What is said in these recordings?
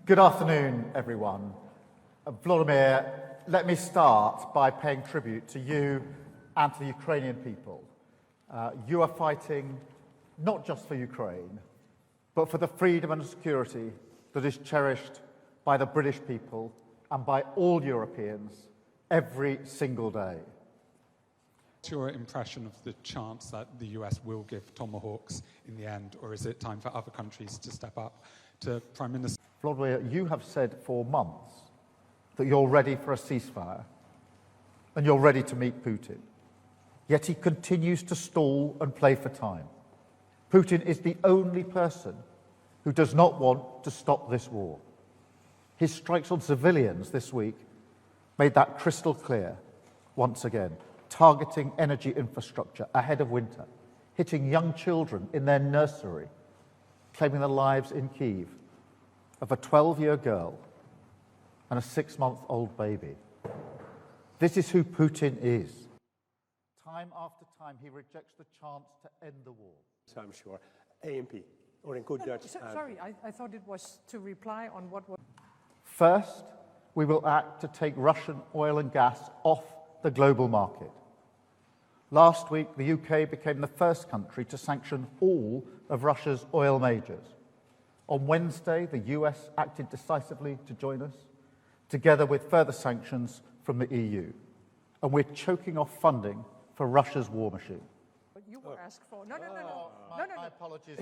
Good afternoon, everyone. Vladimir, let me start by paying tribute to you and to the Ukrainian people. You are fighting not just for Ukraine, but for the freedom and security that is cherished by the British people and by all Europeans every single day. What's your impression of the chance that the US will give tomahawks in the end, or is it time for other countries to step up? To Prime Minister Vladimir, you have said for months that you're ready for a ceasefire and you're ready to meet Putin. Yet he continues to stall and play for time. Putin is the only person who does not want to stop this war. His strikes on civilians this week made that crystal clear once again, targeting energy infrastructure ahead of winter, hitting young children in their nursery, claiming the lives in Keir of a 12-year girl and a 6-month-old baby. This is who Putin is. Time after time, he rejects the chance to end the war. So I'm sure. AMP, or in good Dutch. Sorry, I thought it was to reply on what was... First, we will act to take Russian oil and gas off the global market. Last week, the UK became the first country to sanction all of Russia's oil majors. On Wednesday, the US acted decisively to join us, together with further sanctions from the EU. And we're choking off funding for Russia's war machine. What you were asked for. No. My apologies.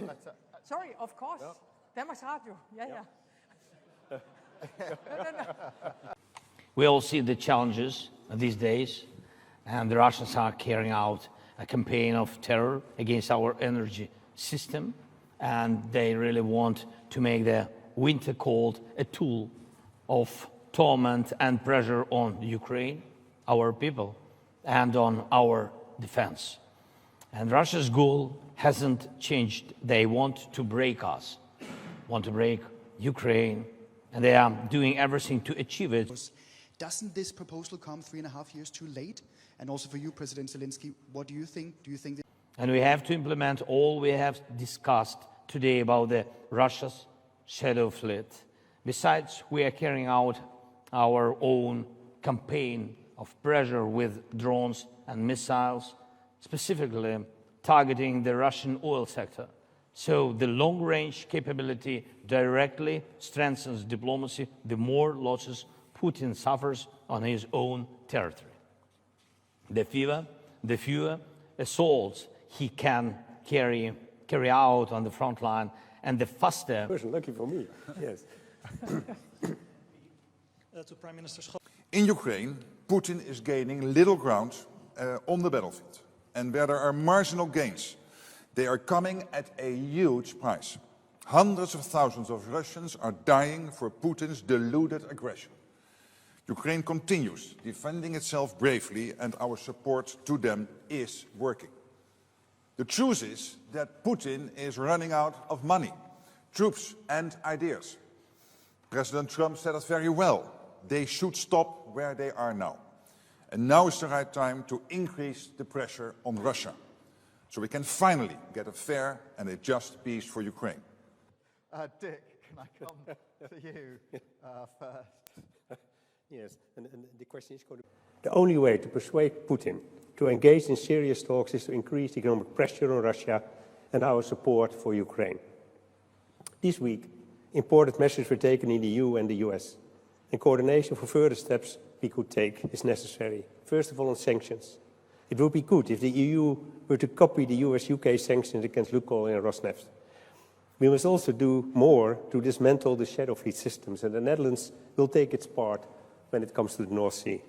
Sorry, of course. No. Danmarks Radio. Yeah. No. We all see the challenges these days, and the Russians are carrying out a campaign of terror against our energy system, and they really want to make the winter cold a tool of torment and pressure on Ukraine, our people, and on our defense. And Russia's goal hasn't changed. They want to break us, want to break Ukraine, and they are doing everything to achieve it. Doesn't this proposal come 3.5 years too late? And also for you, President Zelensky, what do you think? Do you think that... And we have to implement all we have discussed today about the Russia's shadow fleet. Besides, we are carrying out our own campaign of pressure with drones and missiles, specifically targeting the Russian oil sector. So the long-range capability directly strengthens diplomacy, the more losses Putin suffers on his own territory. The fewer assaults he can carry out on the front line, and the faster... Lucky for me, yes. In Ukraine, Putin is gaining little ground on the battlefield. And where there are marginal gains, they are coming at a huge price. Hundreds of thousands of Russians are dying for Putin's deluded aggression. Ukraine continues defending itself bravely, and our support to them is working. The truth is that Putin is running out of money, troops and ideas. President Trump said it very well. They should stop where they are now. And now is the right time to increase the pressure on Russia, so we can finally get a fair and a just peace for Ukraine. Dick, can I come to you first? Yes, and the question is going to... The only way to persuade Putin to engage in serious talks is to increase economic pressure on Russia and our support for Ukraine. This week, important measures were taken in the EU and the US, and coordination for further steps we could take is necessary. First of all, on sanctions. It would be good if the EU were to copy the US-UK sanctions against Lukoil and Rosneft. We must also do more to dismantle the shadow fleet systems, and the Netherlands will take its part when it comes to the North Sea.